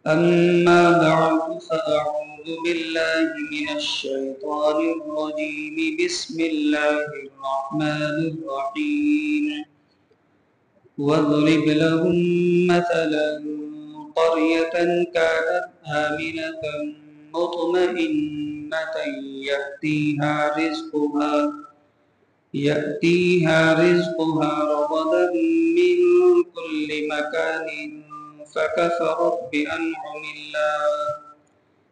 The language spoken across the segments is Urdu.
أما بعد فأعوذ بالله من الشيطان الرجيم بسم الله الرحمن الرحيم واضرب لهم مثلا قرية كانت آمنة مطمئنة يأتيها رزقها رغدا من كل مكان فكفرت بأنعم الله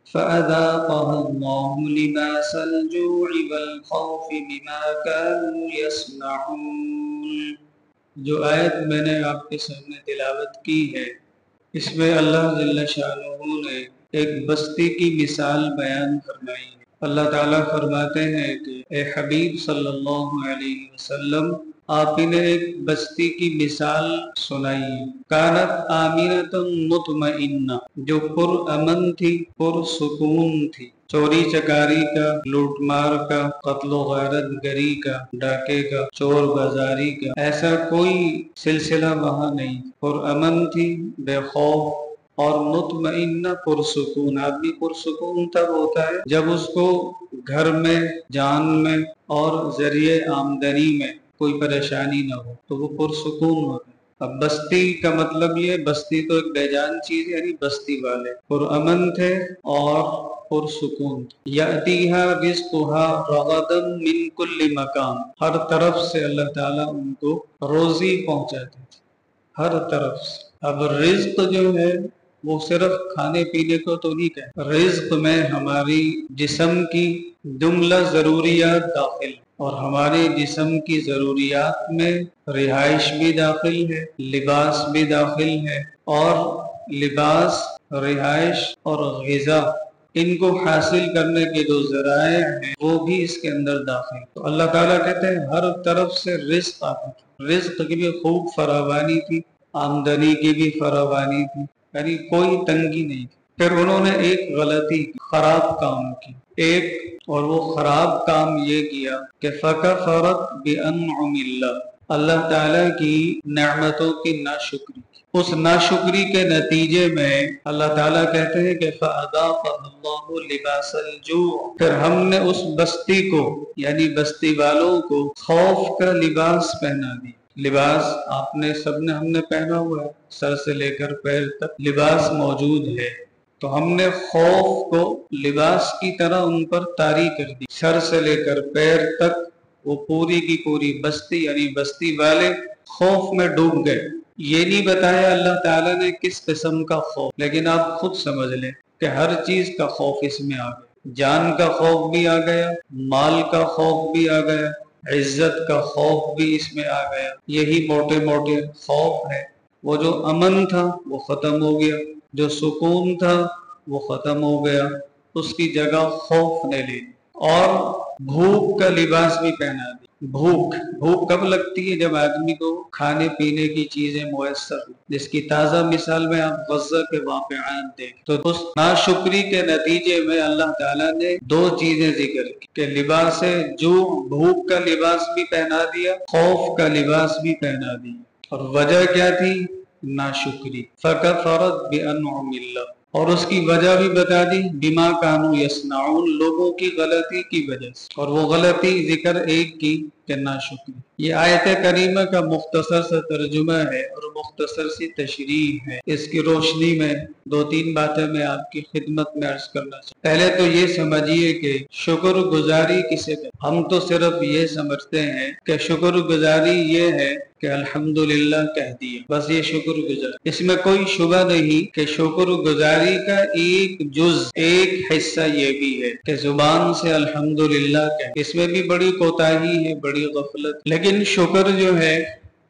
فأذاقها الله لباس الجوع والخوف بما كانوا يصنعون۔ جو آیت میں نے آپ کے سامنے تلاوت کی ہے، اس میں اللہ جل شانہ نے ایک بستی کی مثال بیان فرمائی ہے۔ اللہ تعالیٰ فرماتے ہیں کہ اے حبیب صلی اللہ علیہ وسلم، آپ انہیں ایک بستی کی مثال سنائی، کانت آمینۃ مطمئنہ، جو پر امن تھی، پر سکون تھی، چوری چکاری کا، لوٹ مار کا، قتل و غارت گری کا، ڈاکے کا، چور بازاری کا ایسا کوئی سلسلہ وہاں نہیں، پر امن تھی، بے خوف اور مطمئنہ، پرسکون۔ آدمی پرسکون تب ہوتا ہے جب اس کو گھر میں، جان میں اور ذریعے آمدنی میں کوئی پریشانی نہ ہو تو وہ پرسکون ہوتا ہے۔ اب بستی کا مطلب یہ، بستی تو ایک بے جان چیز ہے، یعنی بستی والے پرامن تھے اور پرسکون تھے۔ یأتیہا رزقہا رغدا من کل مکان، ہر طرف سے اللہ تعالیٰ ان کو روزی پہنچاتے تھے، ہر طرف سے۔ اب رزق جو ہے وہ صرف کھانے پینے کو تو نہیں کہتے، رزق میں ہماری جسم کی جملہ ضروریات داخل، اور ہمارے جسم کی ضروریات میں رہائش بھی داخل ہے، لباس بھی داخل ہے، اور لباس، رہائش اور غذا، ان کو حاصل کرنے کے جو ذرائع ہیں وہ بھی اس کے اندر داخل۔ تو اللہ تعالیٰ کہتے ہیں ہر طرف سے رزق آتا تھا، رزق کی بھی خوب فراوانی تھی، آمدنی کی بھی فراوانی تھی، یعنی کوئی تنگی نہیں تھی۔ پھر انہوں نے ایک غلطی کی، خراب کام کی، اور وہ خراب کام یہ کیا کہ فَكَفَرَتْ بِأَنْعُمِ اللَّهِ، اللہ تعالیٰ کی نعمتوں کی ناشکری کی۔ اس ناشکری کے نتیجے میں اللہ تعالیٰ کہتے ہیں کہ فَأَذَاقَهَا اللَّهُ لِبَاسَ الْجُوعِ، پھر ہم نے اس بستی کو، یعنی بستی والوں کو، خوف کا لباس پہنا دی۔ لباس آپ نے، سب نے، ہم نے پہنا ہوا ہے، سر سے لے کر پیر تک لباس موجود ہے، تو ہم نے خوف کو لباس کی طرح ان پر طاری کر دی، سر سے لے کر پیر تک وہ پوری کی پوری بستی، یعنی بستی والے خوف میں ڈوب گئے۔ یہ نہیں بتایا اللہ تعالیٰ نے کس قسم کا خوف، لیکن آپ خود سمجھ لیں کہ ہر چیز کا خوف اس میں آ گیا، جان کا خوف بھی آ گیا، مال کا خوف بھی آ گیا، عزت کا خوف بھی اس میں آ گیا۔ یہی موٹے موٹے خوف ہے۔ وہ جو امن تھا وہ ختم ہو گیا، جو سکون تھا وہ ختم ہو گیا، اس کی جگہ خوف نے لی، اور بھوک کا لباس بھی پہنا دی۔ بھوک کب لگتی ہے؟ جب آدمی کو کھانے پینے کی چیزیں میسر ہو، جس کی تازہ مثال میں آپ غزہ کے واقعات دیکھیں تو اس ناشکری کے نتیجے میں اللہ تعالیٰ نے دو چیزیں ذکر کی کہ لباس جو، بھوک کا لباس بھی پہنا دیا، خوف کا لباس بھی پہنا دیا، اور وجہ کیا تھی؟ ناشکری۔ فَكَفَرَتْ بِأَنْعُمِ اللَّهِ، اور اس کی وجہ بھی بتا دی، بِمَا كَانُوا يَصْنَعُونَ، لوگوں کی غلطی کی وجہ سے، اور وہ غلطی ذکر ایک کی کہ ناشکری۔ یہ آیت کریمہ کا مختصر سا ترجمہ ہے اور مختصر سی تشریح ہے۔ اس کی روشنی میں دو تین باتیں میں آپ کی خدمت میں عرض کرنا چاہتا ہوں۔ پہلے تو یہ سمجھیے کہ شکر گزاری کسے کہتے ہیں؟ ہم تو صرف یہ سمجھتے ہیں کہ شکر گزاری یہ ہے کہ الحمدللہ کہہ دیا، بس یہ شکر گزاری۔ اس میں کوئی شبہ نہیں کہ شکر گزاری کا ایک جز، ایک حصہ یہ بھی ہے کہ زبان سے الحمدللہ کہہ، اس میں بھی بڑی کوتاہی ہے، بڑی غفلت۔ لیکن شکر جو ہے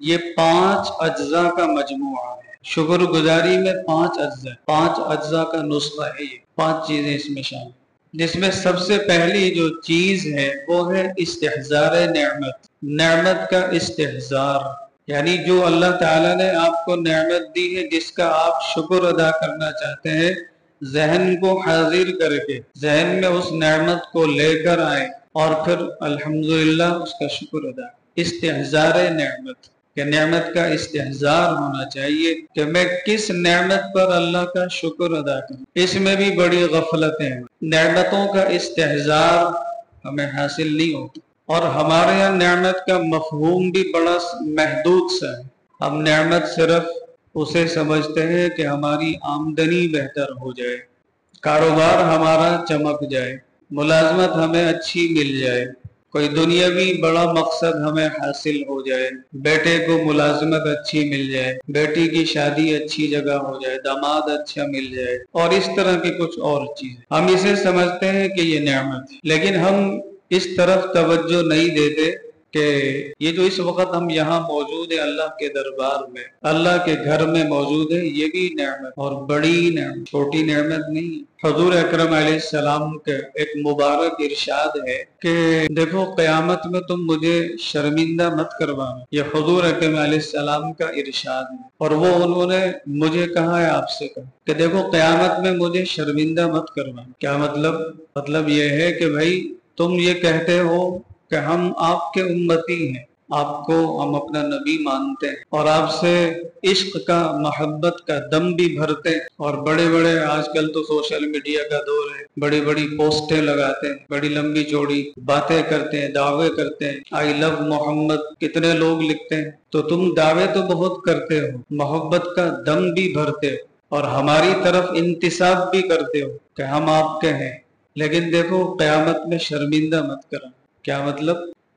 یہ 5 اجزاء کا مجموعہ ہے۔ شکر گزاری میں 5 اجزاء، 5 اجزاء کا نسخہ ہے، یہ 5 چیزیں اس میں شامل، جس میں سب سے پہلی جو چیز ہے وہ ہے استحضار نعمت، نعمت کا استحضار، یعنی جو اللہ تعالیٰ نے آپ کو نعمت دی ہے جس کا آپ شکر ادا کرنا چاہتے ہیں، ذہن کو حاضر کر کے ذہن میں اس نعمت کو لے کر آئیں اور پھر الحمدللہ اس کا شکر ادا۔ استحضار نعمت، کہ نعمت کا استحضار ہونا چاہیے کہ میں کس نعمت پر اللہ کا شکر ادا کروں. اس میں بھی بڑی غفلتیں ہیں. نعمتوں کا استحضار ہمیں حاصل نہیں ہوتا، اور ہمارے یہاں نعمت کا مفہوم بھی بڑا محدود سا ہے. ہم نعمت صرف اسے سمجھتے ہیں کہ ہماری آمدنی بہتر ہو جائے، کاروبار ہمارا چمک جائے، ملازمت ہمیں اچھی مل جائے، کوئی دنیاوی بڑا مقصد ہمیں حاصل ہو جائے، بیٹے کو ملازمت اچھی مل جائے، بیٹی کی شادی اچھی جگہ ہو جائے، داماد اچھا مل جائے، اور اس طرح کی کچھ اور چیزیں. ہم اسے سمجھتے ہیں کہ یہ نعمت ہے، لیکن ہم اس طرف توجہ نہیں دیتے کہ یہ جو اس وقت ہم یہاں موجود ہیں اللہ کے دربار میں، اللہ کے گھر میں موجود ہے، یہ بھی نعمت، اور بڑی نعمت، چھوٹی نعمت نہیں. حضور اکرم علیہ السلام کے ایک مبارک ارشاد ہے کہ دیکھو قیامت میں تم مجھے شرمندہ مت کروانا. یہ حضور اکرم علیہ السلام کا ارشاد ہے، اور وہ انہوں نے مجھے کہا ہے، آپ سے کہا کہ دیکھو قیامت میں مجھے شرمندہ مت کروانا. کیا مطلب یہ ہے کہ بھائی تم یہ کہتے ہو کہ ہم آپ کے امتی ہیں، آپ کو ہم اپنا نبی مانتے ہیں، اور آپ سے عشق کا، محبت کا دم بھی بھرتے ہیں، اور بڑے بڑے آج کل تو سوشل میڈیا کا دور ہے، بڑی بڑی پوسٹیں لگاتے ہیں، بڑی لمبی چوڑی باتیں کرتے ہیں، دعوے کرتے ہیں، آئی لو محمد کتنے لوگ لکھتے ہیں. تو تم دعوے تو بہت کرتے ہو، محبت کا دم بھی بھرتے ہو، اور ہماری طرف انتساب بھی کرتے ہو کہ ہم آپ کے ہیں، لیکن دیکھو قیامت میں شرمندہ مت کرنا. کیا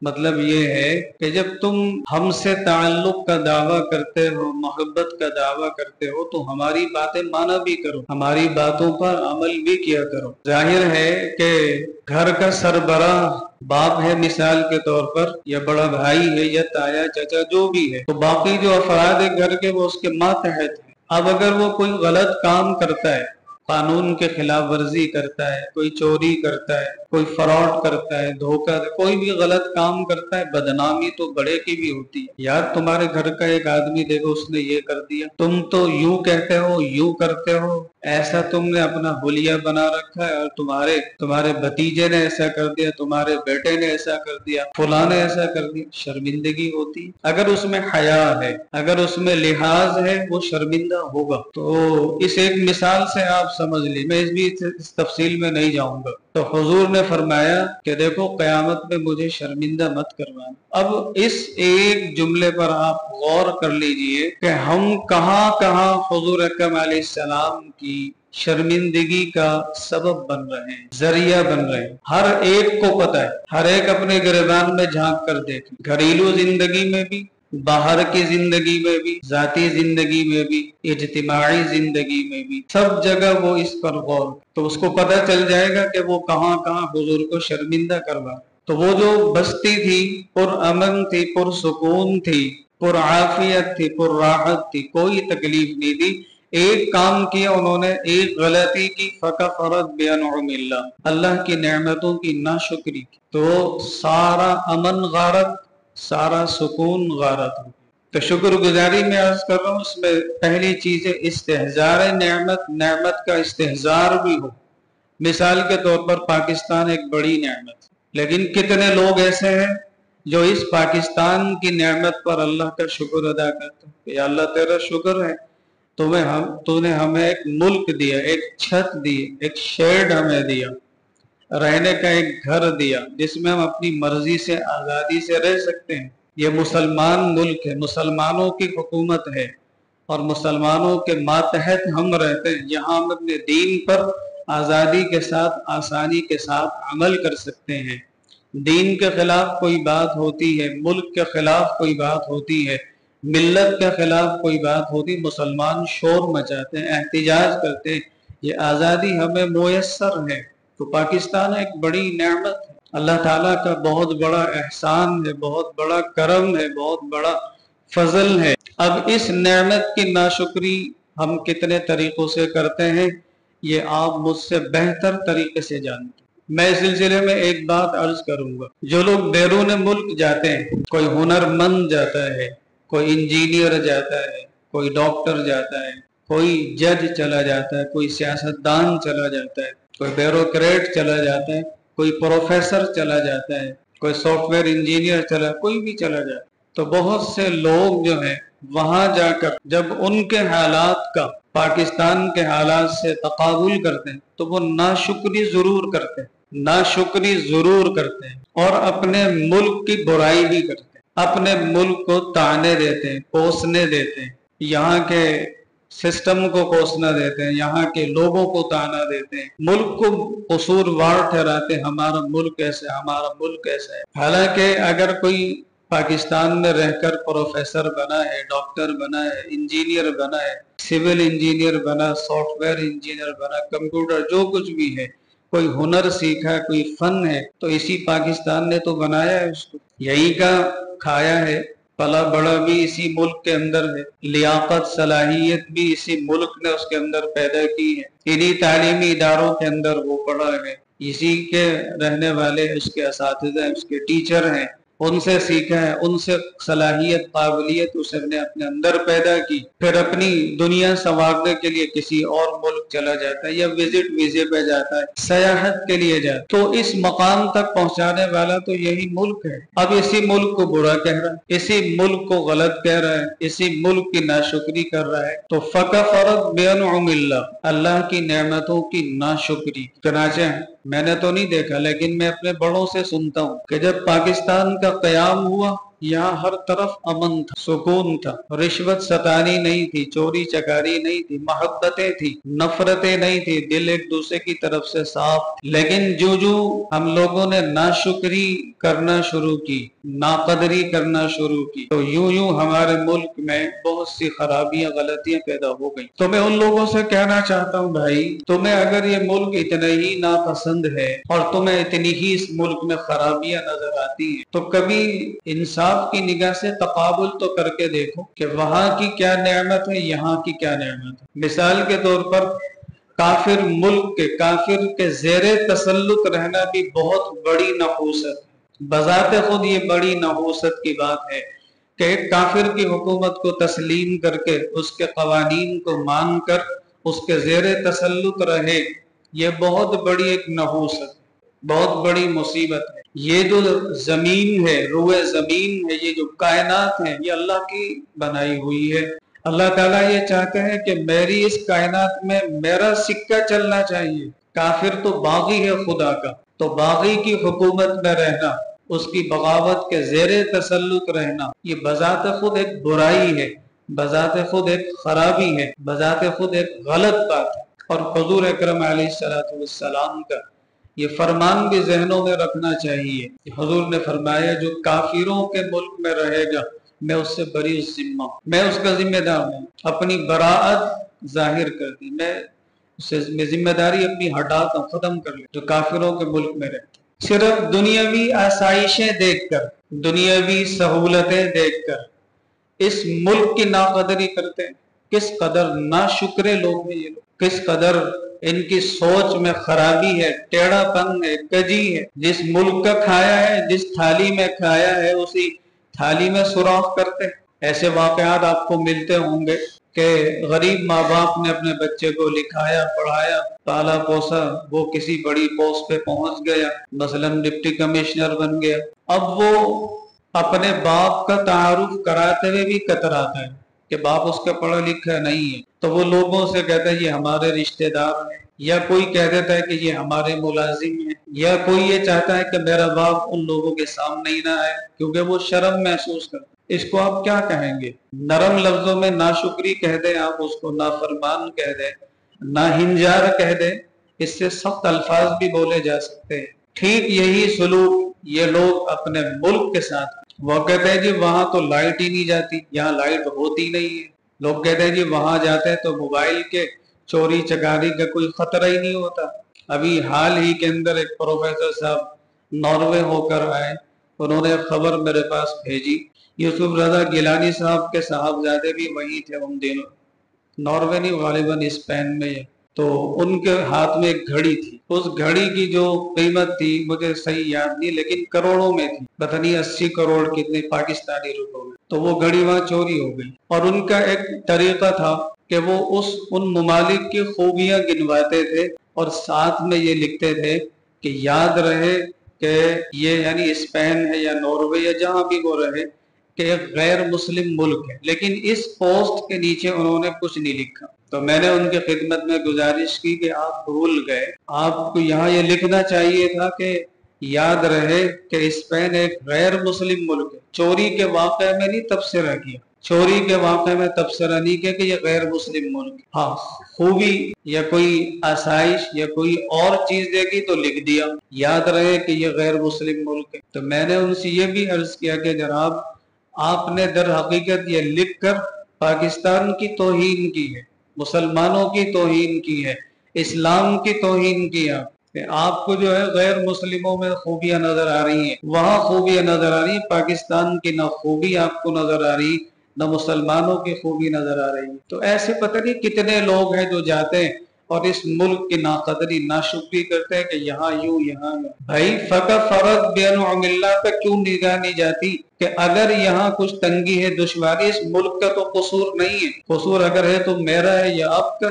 مطلب یہ ہے کہ جب تم ہم سے تعلق کا دعویٰ کرتے ہو، محبت کا دعویٰ کرتے ہو، تو ہماری باتیں مانا بھی کرو، ہماری باتوں پر عمل بھی کیا کرو. ظاہر ہے کہ گھر کا سربراہ باپ ہے مثال کے طور پر، یا بڑا بھائی ہے، یا تایا چچا جو بھی ہے، تو باقی جو افراد ہے گھر کے وہ اس کے ماتحت ہیں. اب اگر وہ کوئی غلط کام کرتا ہے، قانون کے خلاف ورزی کرتا ہے، کوئی چوری کرتا ہے، کوئی فراڈ کرتا ہے، دھوکہ، کوئی بھی غلط کام کرتا ہے، بدنامی تو بڑے کی بھی ہوتی ہے. یار تمہارے گھر کا ایک آدمی دیکھو اس نے یہ کر دیا، تم تو یوں کہتے ہو، یوں کرتے ہو، ایسا تم نے اپنا حلیہ بنا رکھا ہے، اور تمہارے بھتیجے نے ایسا کر دیا، تمہارے بیٹے نے ایسا کر دیا، فلاں نے ایسا کر دیا. شرمندگی ہوتی ہے. اگر اس میں حیا ہے، اگر اس میں لحاظ ہے، وہ شرمندہ ہوگا. تو اس ایک مثال سے آپ سمجھ لی، میں اس تفصیل میں نہیں جاؤں گا. تو حضور نے فرمایا کہ دیکھو قیامت میں مجھے شرمندہ مت کروانا. اب اس ایک جملے پر آپ غور کر لیجئے کہ ہم کہاں کہاں حضور اکرم علیہ السلام کی شرمندگی کا سبب بن رہے ہیں، ذریعہ بن رہے ہیں. ہر ایک کو پتہ ہے، ہر ایک اپنے گریبان میں جھانک کر دیکھ، گھریلو زندگی میں بھی، باہر کی زندگی میں بھی، ذاتی زندگی میں بھی، اجتماعی زندگی میں بھی، سب جگہ وہ اس پر غور، تو اس کو پتہ چل جائے گا کہ وہ کہاں کہاں حضور کو شرمندہ کروا. تو وہ جو بستی تھی پر امن تھی، پر سکون تھی، پر عافیت تھی، پر راحت تھی، کوئی تکلیف نہیں تھی. ایک کام کیا انہوں نے، ایک غلطی کی، فکفرت بانعم اللہ، اللہ کی نعمتوں کی ناشکری کی، تو سارا امن غارت، سارا سکون غارت ہو. تو شکر گزاری میں عرض کر رہا ہوں، اس میں پہلی چیز ہے استحضار نعمت کا استحضار بھی ہو. مثال کے طور پر پاکستان ایک بڑی نعمت، لیکن کتنے لوگ ایسے ہیں جو اس پاکستان کی نعمت پر اللہ کا شکر ادا کرتے ہیں کہ یا اللہ تیرا شکر ہے، تو نے ہمیں ایک ملک دیا، ایک چھت دی، ایک شیڈ ہمیں دیا، رہنے کا ایک گھر دیا، جس میں ہم اپنی مرضی سے آزادی سے رہ سکتے ہیں. یہ مسلمان ملک ہے، مسلمانوں کی حکومت ہے، اور مسلمانوں کے ماتحت ہم رہتے ہیں. یہاں ہم اپنے دین پر آزادی کے ساتھ، آسانی کے ساتھ عمل کر سکتے ہیں. دین کے خلاف کوئی بات ہوتی ہے، ملک کے خلاف کوئی بات ہوتی ہے، ملت کے خلاف کوئی بات ہوتی، مسلمان شور مچاتے ہیں، احتجاج کرتے ہیں. یہ آزادی ہمیں میسر ہے. تو پاکستان ایک بڑی نعمت ہے، اللہ تعالیٰ کا بہت بڑا احسان ہے، بہت بڑا کرم ہے، بہت بڑا فضل ہے. اب اس نعمت کی ناشکری ہم کتنے طریقوں سے کرتے ہیں، یہ آپ مجھ سے بہتر طریقے سے جانتے ہیں. میں اس سلسلے میں ایک بات عرض کروں گا. جو لوگ بیرون ملک جاتے ہیں، کوئی ہنرمند جاتا ہے، کوئی انجینئر جاتا ہے، کوئی ڈاکٹر جاتا ہے، کوئی جج چلا جاتا ہے، کوئی سیاستدان چلا جاتا ہے، کوئی بیوروکریٹ چلا جاتا ہے، کوئی پروفیسر چلا جاتا ہے، کوئی سافٹ ویئر انجینئر کوئی بھی چلا جاتا ہے. تو بہت سے لوگ جو ہیں وہاں جا کر جب ان کے حالات کا پاکستان کے حالات سے تقابل کرتے ہیں تو وہ ناشکری ضرور کرتے ہیں، ناشکری ضرور کرتے ہیں، اور اپنے ملک کی برائی بھی کرتے ہیں، اپنے ملک کو طعنے دیتے ہیں، کوسنے دیتے ہیں، یہاں کے سسٹم کو کوسنا دیتے ہیں، یہاں کے لوگوں کو طعنہ دیتے ہیں، ملک کو قصوروار ٹھہراتے ہیں، ہمارا ملک ایسا ہے، ہمارا ملک ایسا ہے۔ حالانکہ اگر کوئی پاکستان میں رہ کر پروفیسر بنا ہے، ڈاکٹر بنا ہے، انجینئر بنا ہے، سول انجینئر بنا، سافٹ ویئر انجینئر بنا، کمپیوٹر، جو کچھ بھی ہے، کوئی ہنر سیکھا، کوئی فن ہے، تو اسی پاکستان نے تو بنایا ہے اس کو، یہی کا کھایا ہے، پلا بڑا بھی اسی ملک کے اندر ہے، لیاقت صلاحیت بھی اسی ملک نے اس کے اندر پیدا کی ہے، انہی تعلیمی اداروں کے اندر وہ پڑھا ہے، اسی کے رہنے والے اس کے اساتذہ ہیں، اس کے ٹیچر ہیں، ان سے سیکھا ہے، ان سے صلاحیت قابلیت اس نے اپنے اندر پیدا کی، پھر اپنی دنیا سنوارنے کے لیے کسی اور ملک چلا جاتا ہے، یا وزٹ ویزے پہ جاتا ہے، سیاحت کے لیے جاتا ہے، تو اس مقام تک پہنچانے والا تو یہی ملک ہے۔ اب اسی ملک کو برا کہہ رہا ہے، اسی ملک کو غلط کہہ رہا ہے، اسی ملک کی ناشکری کر رہا ہے، تو فَكَفَرَتْ بِأَنْعُمِ اللَّهِ، اللہ کی نعمتوں کی ناشکری۔ چنانچہ میں نے تو نہیں دیکھا، لیکن میں اپنے بڑوں سے سنتا ہوں کہ جب پاکستان کا قیام ہوا، یہاں ہر طرف امن تھا، سکون تھا، رشوت ستانی نہیں تھی، چوری چکاری نہیں تھی، محبتیں تھی، نفرتیں نہیں تھی، دل ایک دوسرے کی طرف سے صاف تھی۔ لیکن جو ہم لوگوں نے ناشکری کرنا شروع کی، ناقدری کرنا شروع کی، تو یوں ہمارے ملک میں بہت سی خرابیاں، غلطیاں پیدا ہو گئی۔ تو میں ان لوگوں سے کہنا چاہتا ہوں، بھائی تمہیں اگر یہ ملک اتنا ہی ناپسند ہے اور تمہیں اتنی ہی اس ملک میں خرابیاں نظر آتی ہیں، تو کبھی انصاف کی نگاہ سے تقابل تو کر کے دیکھو کہ وہاں کی کیا نعمت ہے، یہاں کی کیا نعمت ہے۔ مثال کے طور پر کافر ملک کے، کافر کے زیر تسلط رہنا بھی بہت بڑی نحوست ہے، بذات خود یہ بڑی نحوست کی بات ہے کہ ایک کافر کی حکومت کو تسلیم کر کے، اس کے قوانین کو مان کر اس کے زیر تسلط رہے، یہ بہت بڑی ایک نحوست، بہت بڑی مصیبت ہے۔ یہ جو زمین ہے، روئے زمین ہے، یہ جو کائنات ہے، یہ اللہ کی بنائی ہوئی ہے۔ اللہ تعالیٰ یہ چاہتے ہیں کہ میری اس کائنات میں میرا سکہ چلنا چاہیے۔ کافر تو باغی ہے خدا کا، تو باغی کی حکومت میں رہنا، اس کی بغاوت کے زیر تسلط رہنا، یہ بذات خود ایک برائی ہے، بذات خود ایک خرابی ہے، بذات خود ایک غلط بات ہے۔ اور حضور اکرم علیہ السلام کا یہ فرمان بھی ذہنوں میں رکھنا چاہیے۔ حضور نے فرمایا جو کافروں کے ملک میں رہے گا میں اس سے بری ذمہ ہوں، میں اس کا ذمہ دار ہوں، اپنی براءت ظاہر کر دی، میں ذمہ داری اپنی ہٹاتا ہوں، ختم کر لی۔ جو کافروں کے ملک میں رہتے صرف دنیاوی آسائشیں دیکھ کر، دنیاوی سہولتیں دیکھ کر اس ملک کی ناقدری کرتے ہیں۔ کس قدر ناشکرے لوگ ہیں یہ لوگ، کس قدر ان کی سوچ میں خرابی ہے، ٹیڑھا پن ہے، کجی ہے۔ جس ملک کا کھایا ہے، جس تھالی میں کھایا ہے، اسی تھالی میں سوراخ کرتے ہیں۔ ایسے واقعات آپ کو ملتے ہوں گے کہ غریب ماں باپ نے اپنے بچے کو لکھایا، پڑھایا، پالا پوسا، وہ کسی بڑی پوسٹ پہ پہنچ گیا، مثلاً ڈپٹی کمشنر بن گیا، اب وہ اپنے باپ کا تعارف کراتے ہوئے بھی کتراتا ہے کہ باپ اس کا پڑھا لکھا نہیں ہے، تو وہ لوگوں سے کہتا ہے یہ ہمارے رشتہ دار ہیں، یا کوئی کہہ دیتا ہے کہ یہ ہمارے ملازم ہیں، یا کوئی یہ چاہتا ہے کہ میرا باپ ان لوگوں کے سامنے ہی نہ آئے کیونکہ وہ شرم محسوس کرتا ہے۔ اس کو آپ کیا کہیں گے؟ نرم لفظوں میں ناشکری کہہ دیں، آپ اس کو نافرمان کہہ دیں، ناہنجار کہہ دیں، اس سے سخت الفاظ بھی بولے جا سکتے ہیں۔ ٹھیک یہی سلوک یہ لوگ اپنے ملک کے ساتھ، وہ کہتے ہیں جی وہاں تو لائٹ ہی نہیں جاتی، یہاں لائٹ ہوتی نہیں ہے، لوگ کہتے ہیں جی وہاں جاتے ہیں تو موبائل کے چوری چکاری کا کوئی خطرہ ہی نہیں ہوتا۔ ابھی حال ہی کے اندر ایک پروفیسر صاحب ناروے ہو کر آئے، انہوں نے خبر میرے پاس بھیجی، یوسف رضا گیلانی صاحب کے صاحبزادے بھی وہیں تھے ان دنوں، ناروے نہیں غالباً اسپین میں، تو ان کے ہاتھ میں ایک گھڑی تھی، اس گھڑی کی جو قیمت تھی مجھے صحیح یاد نہیں لیکن کروڑوں میں تھی، پتہ نہیں 80 کروڑ کتنے پاکستانی روپوں میں، تو وہ گھڑی وہاں چوری ہو گئی۔ اور ان کا ایک طریقہ تھا کہ وہ ان ممالک کی خوبیاں گنواتے تھے اور ساتھ میں یہ لکھتے تھے کہ یاد رہے کہ یہ یعنی اسپین ہے یا ناروے یا جہاں بھی وہ رہے کہ ایک غیر مسلم ملک ہے، لیکن اس پوسٹ کے نیچے انہوں نے کچھ نہیں لکھا۔ تو میں نے ان کی خدمت میں گزارش کی کہ آپ بھول گئے، آپ کو یہاں یہ لکھنا چاہیے تھا کہ یاد رہے کہ اسپین ایک غیر مسلم ملک ہے۔ چوری کے واقعے میں نہیں تبصرہ کیا، چوری کے واقعے میں تبصرہ نہیں کیا کہ یہ غیر مسلم ملک ہے۔ ہاں خوبی یا کوئی آسائش یا کوئی اور چیز دیکھی تو لکھ دیا، یاد رہے کہ یہ غیر مسلم ملک ہے۔ تو میں نے ان سے یہ بھی عرض کیا کہ جناب آپ نے در حقیقت یہ لکھ کر پاکستان کی توہین کی ہے، مسلمانوں کی توہین کی ہے، اسلام کی توہین کی ہے کہ آپ کو جو ہے غیر مسلموں میں خوبیاں نظر آ رہی ہیں، وہاں خوبیاں نظر آ رہی ہیں، پاکستان کی نہ خوبی آپ کو نظر آ رہی نہ مسلمانوں کی خوبی نظر آ رہی ہے۔ تو ایسے پتہ نہیں کتنے لوگ ہیں جو جاتے ہیں اور اس ملک کی ناقدری ناشکری کرتے ہیں کہ یہاں یوں یہاں یوں۔ بھائی فقط فرق بینعم اللہ پہ کیوں نگاہ نہیں جاتی کہ اگر یہاں کچھ تنگی ہے، دشواری، اس ملک کا تو قصور نہیں ہے، قصور اگر ہے تو میرا ہے یا آپ کا،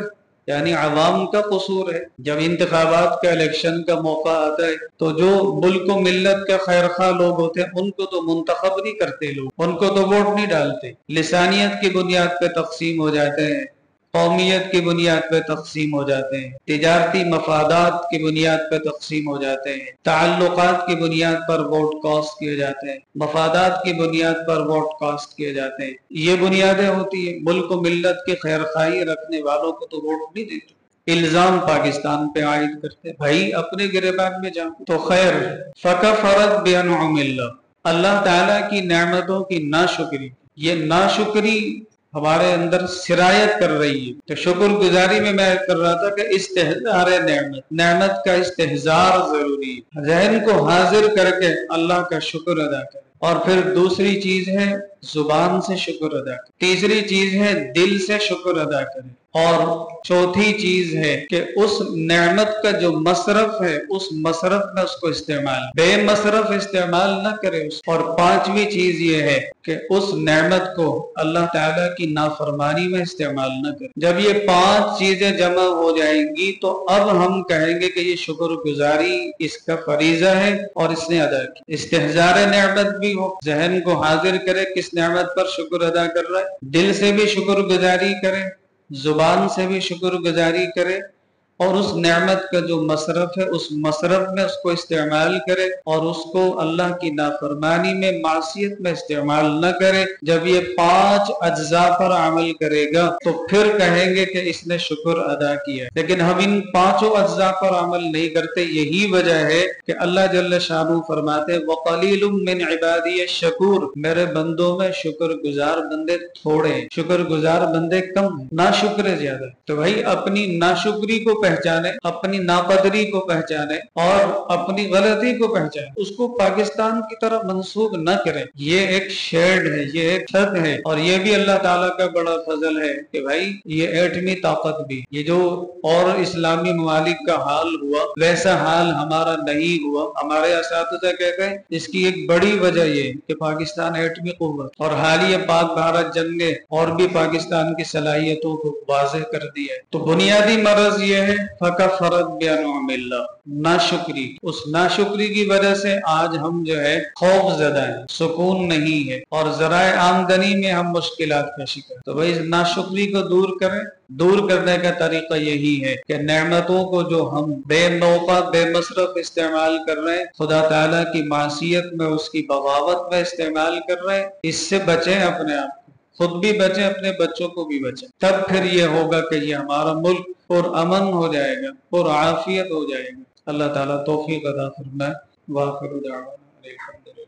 یعنی عوام کا قصور ہے۔ جب انتخابات کا الیکشن کا موقع آتا ہے تو جو ملک و ملت کے خیرخواہ لوگ ہوتے ہیں ان کو تو منتخب نہیں کرتے، لوگ ان کو تو ووٹ نہیں ڈالتے، لسانیت کی بنیاد پہ تقسیم ہو جاتے ہیں، قومیت کی بنیاد پہ تقسیم ہو جاتے ہیں، تجارتی مفادات کی بنیاد پہ تقسیم ہو جاتے ہیں، تعلقات کی بنیاد پر ووٹ کاسٹ کیے جاتے ہیں، مفادات کی بنیاد پر ووٹ کاسٹ کیے جاتے ہیں۔ یہ بنیادیں ہوتی ہیں، ملک و ملت کی خیرخواہی رکھنے والوں کو تو ووٹ نہیں دیتے، الزام پاکستان پہ عائد کرتے۔ بھائی اپنے گریبان میں جاؤ تو خیر۔ فکفرت بانعم اللہ، اللہ تعالیٰ کی نعمتوں کی ناشکری، یہ ناشکری ہمارے اندر سرایت کر رہی ہے۔ تو شکر گزاری میں کر رہا تھا کہ استحضار نعمت کا استحضار ضروری ہے، ذہن کو حاضر کر کے اللہ کا شکر ادا کرے، اور پھر دوسری چیز ہے زبان سے شکر ادا کرے، تیسری چیز ہے دل سے شکر ادا کرے، اور چوتھی چیز ہے کہ اس نعمت کا جو مصرف ہے اس مصرف میں اس کو استعمال، بے مصرف استعمال نہ کرے۔ اور پانچویں چیز یہ ہے کہ اس نعمت کو اللہ تعالیٰ کی نافرمانی میں استعمال نہ کرے۔ جب یہ پانچ چیزیں جمع ہو جائیں گی تو اب ہم کہیں گے کہ یہ شکر گزاری اس کا فریضہ ہے اور اس نے ادا کی۔ استحضار نعمت بھی ہو، ذہن کو حاضر کرے کس نعمت پر شکر ادا کر رہا ہے، دل سے بھی شکر گزاری کرے، زبان سے بھی شکر گزاری کرے، اور اس نعمت کا جو مصرف ہے اس مصرف میں اس کو استعمال کرے، اور اس کو اللہ کی نافرمانی میں، معصیت میں استعمال نہ کرے۔ جب یہ پانچ اجزاء پر عمل کرے گا تو پھر کہیں گے کہ اس نے شکر ادا کیا، لیکن ہم ان پانچوں اجزاء پر عمل نہیں کرتے۔ یہی وجہ ہے کہ اللہ جل شانہ فرماتے ہیں وَقَلِيلٌ مِّنْ عِبَادِيَ الشَّكُورُ، میرے بندوں میں شکر گزار بندے تھوڑے ہیں، شکر گزار بندے کم ہیں، ناشکر زیادہ۔ تو بھائی اپنی ناشکری کو پہچانے، اپنی ناقدری کو پہچانے اور اپنی غلطی کو پہچانے، اس کو پاکستان کی طرف منسوب نہ کریں۔ یہ ایک شیڈ ہے، یہ ایک چھت ہے، اور یہ بھی اللہ تعالیٰ کا بڑا فضل ہے کہ بھائی یہ ایٹمی طاقت بھی، یہ جو اور اسلامی ممالک کا حال ہوا ویسا حال ہمارا نہیں ہوا۔ ہمارے اساتذہ کہتے ہیں اس کی ایک بڑی وجہ یہ کہ پاکستان ایٹمی قوت، اور حالیہ پاک بھارت جنگ نے اور بھی پاکستان کی صلاحیتوں کو واضح کر دیا ہے۔ تو بنیادی مرض یہ ہے فکفرت بانعم اللہ، ناشکری۔ اس ناشکری کی وجہ سے آج ہم جو ہے خوف زدہ ہیں، سکون نہیں ہے، اور ذرائع آمدنی میں ہم مشکلات کا شکار۔ تو بھائی ناشکری کو دور کریں۔ دور کرنے کا طریقہ یہی ہے کہ نعمتوں کو جو ہم بے موقع بے مصرف استعمال کر رہے ہیں، خدا تعالیٰ کی معصیت میں، اس کی بغاوت میں استعمال کر رہے ہیں، اس سے بچیں، اپنے آپ کو خود بھی بچیں، اپنے بچوں کو بھی بچیں۔ تب پھر یہ ہوگا کہ یہ ہمارا ملک پر امن ہو جائے گا، پر عافیت ہو جائے گا۔ اللہ تعالیٰ توفیق عطا فرمائے۔ وآخر دعوانا الحمدللہ۔